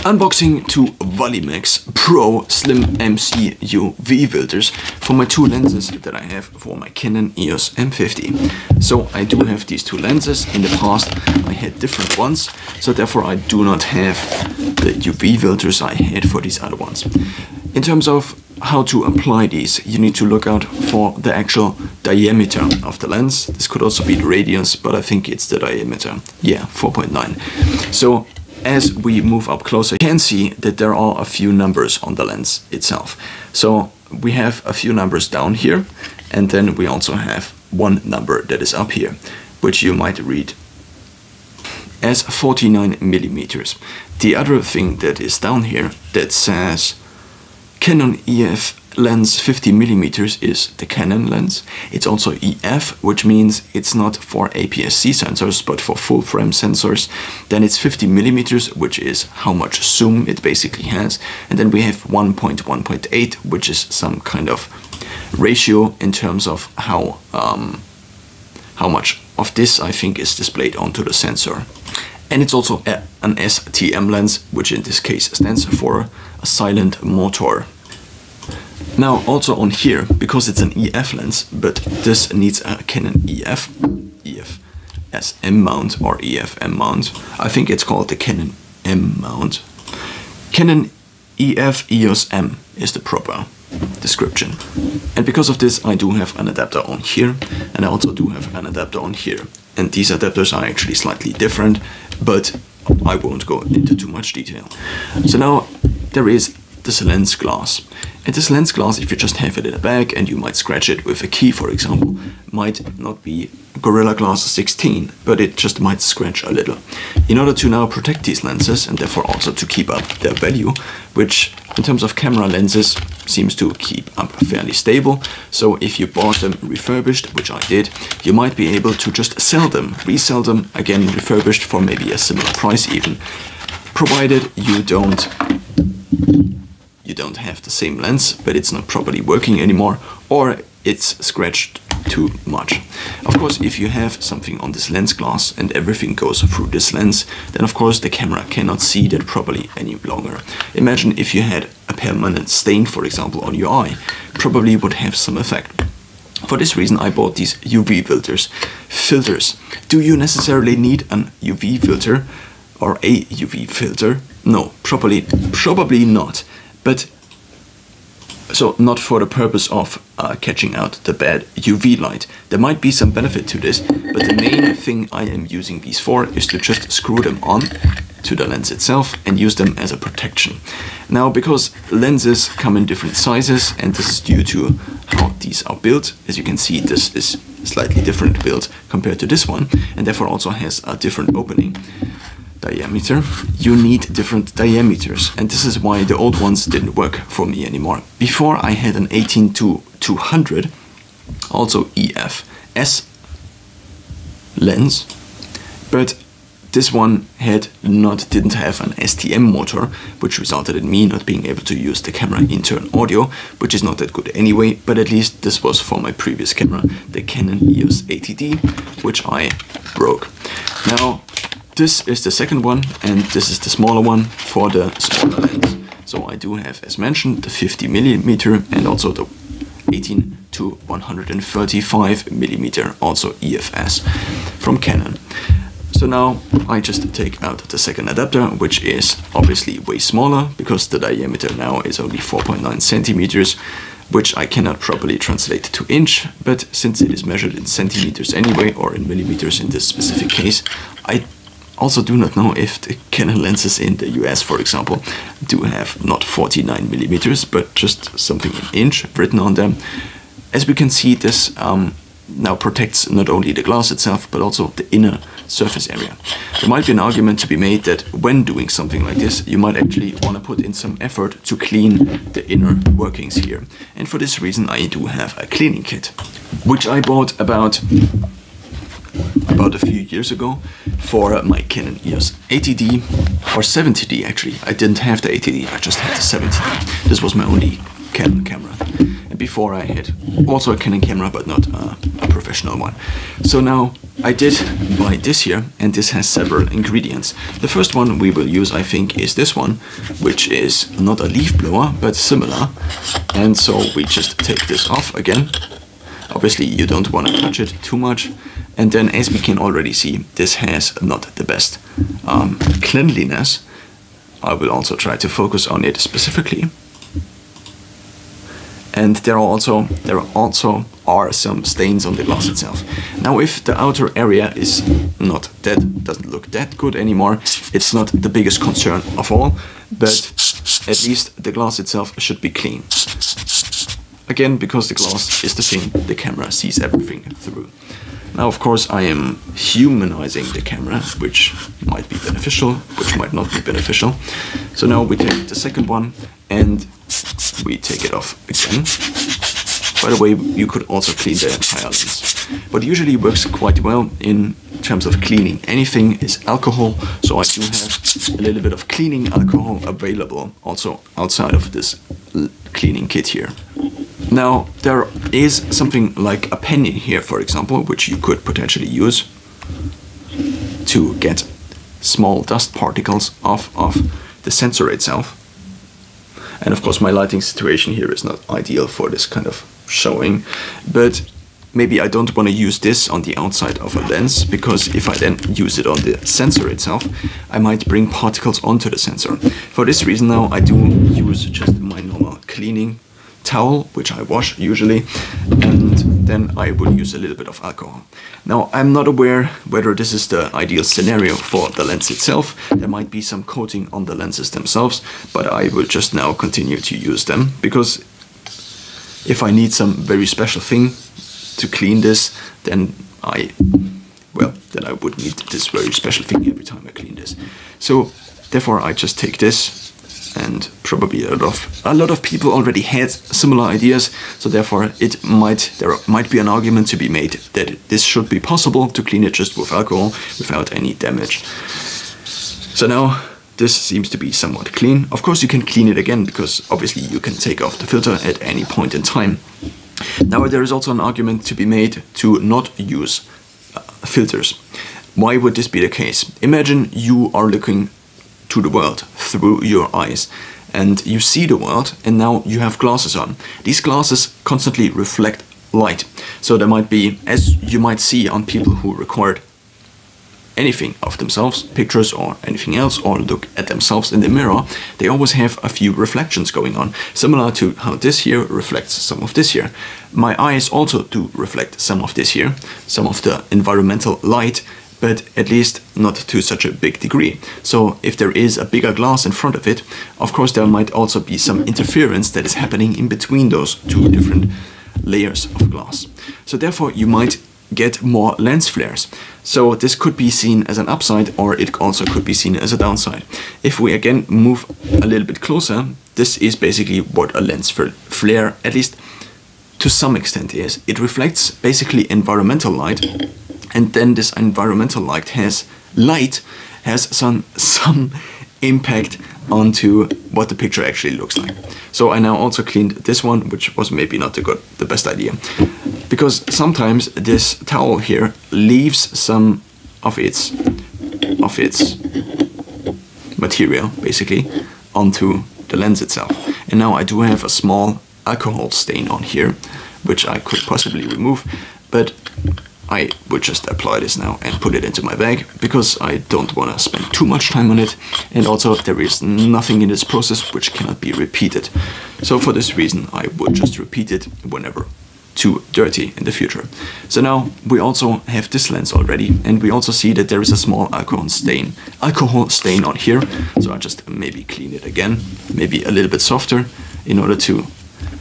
Unboxing two Walimex Pro Slim MC UV filters for my two lenses that I have for my Canon EOS M50. So I do have these two lenses. In the past I had different ones, so therefore I do not have the UV filters I had for these other ones. In terms of how to apply these, you need to look out for the actual diameter of the lens. This could also be the radius, but I think it's the diameter. Yeah, 4.9. So as we move up closer, you can see that there are a few numbers on the lens itself. So we have a few numbers down here, and then we also have one number that is up here, which you might read as 49 millimeters. The other thing that is down here that says Canon EF lens 50 millimeters is the Canon lens. It's also EF, which means it's not for APS-C sensors, but for full frame sensors. Then it's 50 millimeters, which is how much zoom it basically has. And then we have 1.1.8, which is some kind of ratio in terms of how much of this I think is displayed onto the sensor. And it's also an STM lens, which in this case stands for a silent motor. Now also on here, because it's an EF lens, but this needs a Canon EF SM mount or EF-M mount. I think it's called the Canon M mount. Canon EF EOS M is the proper description. And because of this, I do have an adapter on here, and I also do have an adapter on here. And these adapters are actually slightly different, but I won't go into too much detail. So now there is this lens glass. And this lens glass, if you just have it in a bag and you might scratch it with a key, for example, might not be Gorilla Glass 16, but it just might scratch a little. In order to now protect these lenses and therefore also to keep up their value, which in terms of camera lenses seems to keep up fairly stable. So if you bought them refurbished, which I did, you might be able to just sell them, resell them again refurbished for maybe a similar price even, provided you don't have the same lens, but it's not properly working anymore, or it's scratched too much. Of course, if you have something on this lens glass and everything goes through this lens, then of course the camera cannot see that properly any longer. Imagine if you had a permanent stain, for example, on your eye, probably would have some effect. For this reason I bought these UV filters. Do you necessarily need an UV filter or a UV filter? No, probably not. But so not for the purpose of catching out the bad UV light. There might be some benefit to this, but the main thing I am using these for is to just screw them on to the lens itself and use them as a protection. Now, because lenses come in different sizes, and this is due to how these are built, as you can see, this is slightly different built compared to this one, and therefore also has a different opening diameter. You need different diameters, and this is why the old ones didn't work for me anymore. Before I had an 18-200, also EF-S lens, but this one didn't have an STM motor, which resulted in me not being able to use the camera intern audio, which is not that good anyway, but at least this was for my previous camera, the Canon EOS 80D, which I broke. Now, this is the second one, and this is the smaller one for the smaller lens. So I do have, as mentioned, the 50 millimeter and also the 18-135 millimeter, also EF-S from Canon. So now I just take out the second adapter, which is obviously way smaller because the diameter now is only 4.9 centimeters, which I cannot properly translate to inch, but since it is measured in centimeters anyway, or in millimeters in this specific case, I also do not know if the Canon lenses in the US, for example, do have not 49 millimeters, but just something in inch written on them. As we can see, this now protects not only the glass itself, but also the inner surface area. There might be an argument to be made that when doing something like this, you might actually want to put in some effort to clean the inner workings here. And for this reason, I do have a cleaning kit, which I bought about a few years ago for my Canon EOS 80D or 70D actually. I didn't have the 80D, I just had the 70D. This was my only Canon camera. And before I had also a Canon camera, but not a professional one. So now I did buy this here, and this has several ingredients. The first one we will use, I think, is this one, which is not a leaf blower, but similar. And so we just take this off again. Obviously you don't want to touch it too much. And then, as we can already see, this has not the best cleanliness. I will also try to focus on it specifically. And there also are some stains on the glass itself. Now, if the outer area is not that, doesn't look that good anymore, it's not the biggest concern of all, but at least the glass itself should be clean. Again, because the glass is the thing the camera sees everything through. Now, of course, I am humanizing the camera, which might be beneficial, which might not be beneficial. So now we take the second one and we take it off again. By the way, you could also clean the entire lens. What usually works quite well in terms of cleaning anything is alcohol. So I do have a little bit of cleaning alcohol available also outside of this cleaning kit here. Now, there is something like a pen in here, for example, which you could potentially use to get small dust particles off of the sensor itself. And of course, my lighting situation here is not ideal for this kind of showing, but maybe I don't want to use this on the outside of a lens, because if I then use it on the sensor itself, I might bring particles onto the sensor. For this reason now, I do use just my normal cleaning towel, which I wash usually, and then I will use a little bit of alcohol. Now, I'm not aware whether this is the ideal scenario for the lens itself. There might be some coating on the lenses themselves, but I will just now continue to use them, because if I need some very special thing to clean this, then I would need this very special thing every time I clean this. So therefore I just take this, and probably a lot of people already had similar ideas, so therefore there might be an argument to be made that this should be possible to clean it just with alcohol without any damage. So now this seems to be somewhat clean. Of course you can clean it again, because obviously you can take off the filter at any point in time. Now, there is also an argument to be made to not use filters. Why would this be the case? Imagine you are looking to the world through your eyes, and you see the world, and now you have glasses on. These glasses constantly reflect light. So there might be, as you might see on people who record anything of themselves, pictures or anything else, or look at themselves in the mirror, they always have a few reflections going on, similar to how this here reflects some of this here. My eyes also do reflect some of this here, some of the environmental light, but at least not to such a big degree. So if there is a bigger glass in front of it, of course there might also be some interference that is happening in between those two different layers of glass. So therefore you might get more lens flares. So this could be seen as an upside, or it also could be seen as a downside. If we again move a little bit closer, this is basically what a lens flare, at least to some extent, is. It reflects basically environmental light, and then this environmental light has some impact onto what the picture actually looks like. So I now also cleaned this one, which was maybe not the best idea, because sometimes this towel here leaves some of its material basically onto the lens itself. And now I do have a small alcohol stain on here, which I could possibly remove, but I would just apply this now and put it into my bag, because I don't want to spend too much time on it, and also there is nothing in this process which cannot be repeated. So for this reason I would just repeat it whenever too dirty in the future. So now we also have this lens already, and we also see that there is a small alcohol stain on here. So I just maybe clean it again, maybe a little bit softer, in order to,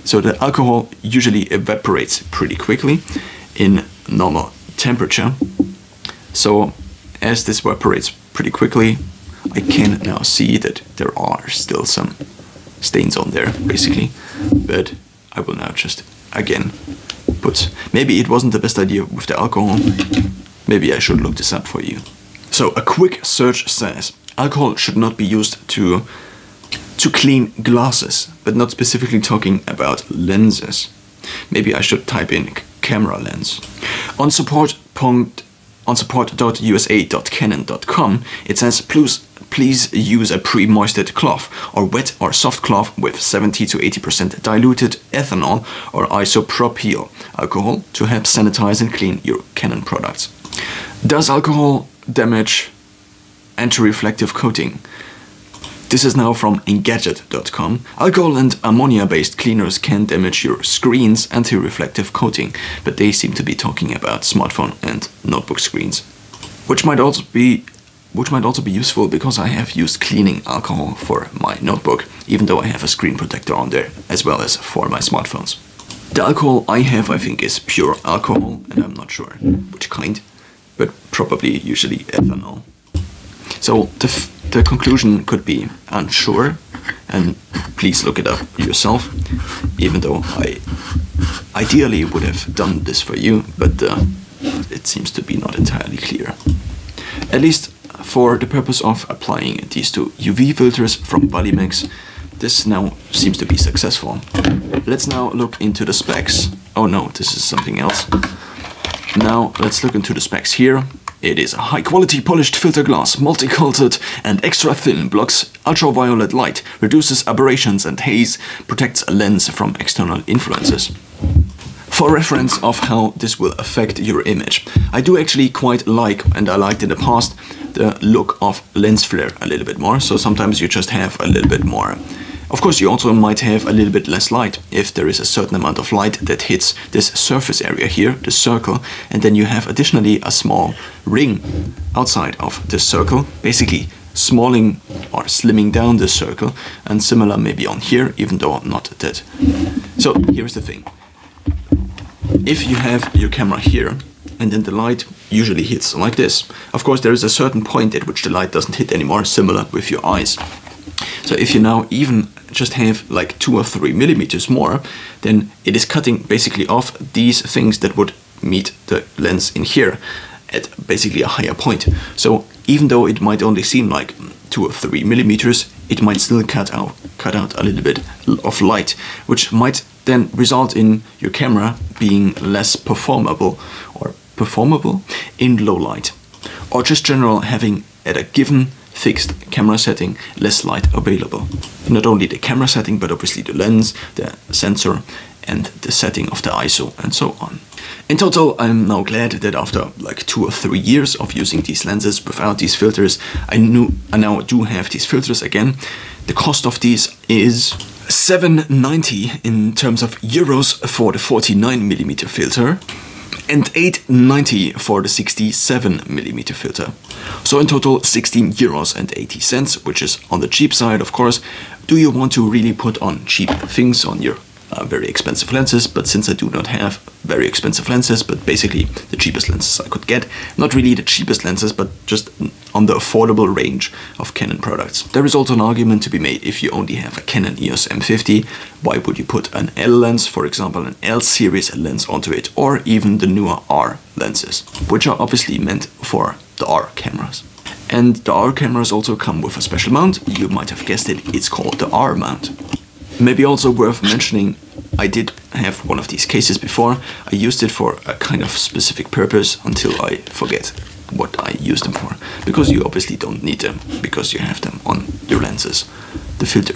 so the alcohol usually evaporates pretty quickly in normal temperature. So as this evaporates pretty quickly, I can now see that there are still some stains on there basically, but I will now just again put, maybe it wasn't the best idea with the alcohol, maybe I should look this up for you. So a quick search says alcohol should not be used to clean glasses, but not specifically talking about lenses. Maybe I should type in camera lens. On support.usa.canon.com it says please use a pre-moistened cloth or wet or soft cloth with 70 to 80% diluted ethanol or isopropyl alcohol to help sanitize and clean your Canon products. Does alcohol damage anti-reflective coating? This is now from Engadget.com. Alcohol and ammonia-based cleaners can damage your screen's anti-reflective coating, but they seem to be talking about smartphone and notebook screens, which might also be useful because I have used cleaning alcohol for my notebook, even though I have a screen protector on there, as well as for my smartphones. The alcohol I have, I think, is pure alcohol, and I'm not sure which kind, but probably usually ethanol. So the conclusion could be unsure, and please look it up yourself, even though I ideally would have done this for you, but it seems to be not entirely clear. At least for the purpose of applying these two UV filters from Walimex, this now seems to be successful. Let's now look into the specs. Oh no, this is something else. Now let's look into the specs here. It is a high-quality polished filter glass, multi-coated and extra thin, blocks ultraviolet light, reduces aberrations and haze, protects a lens from external influences. For reference of how this will affect your image, I do actually quite like, and I liked in the past, the look of lens flare a little bit more, so sometimes you just have a little bit more. Of course, you also might have a little bit less light if there is a certain amount of light that hits this surface area here, the circle, and then you have additionally a small ring outside of the circle, basically smalling or slimming down the circle, and similar maybe on here, even though not that. So here's the thing. If you have your camera here, and then the light usually hits like this, of course there is a certain point at which the light doesn't hit anymore, similar with your eyes. So if you now even just have like 2 or 3 millimeters more, then it is cutting basically off these things that would meet the lens in here at basically a higher point. So even though it might only seem like 2 or 3 millimeters, it might still cut out a little bit of light, which might then result in your camera being less performable in low light, or just general having at a given fixed camera setting less light available. Not only the camera setting, but obviously the lens, the sensor, and the setting of the ISO, and so on. In total, I'm now glad that after like 2 or 3 years of using these lenses without these filters, I now do have these filters again. The cost of these is €7.90 in terms of euros for the 49mm filter, and €8.90 for the 67mm filter. So in total €16.80, which is on the cheap side, of course. Do you want to really put on cheap things on your very expensive lenses? But since I do not have very expensive lenses, but basically the cheapest lenses I could get, not really the cheapest lenses, but just on the affordable range of Canon products. There is also an argument to be made if you only have a Canon EOS M50, why would you put an L lens, for example an L series lens onto it, or even the newer R lenses, which are obviously meant for the R cameras. And the R cameras also come with a special mount. You might have guessed it, it's called the R mount. Maybe also worth mentioning, I did have one of these cases before. I used it for a kind of specific purpose until I forget what I used them for. Because you obviously don't need them, because you have them on your lenses, the filters.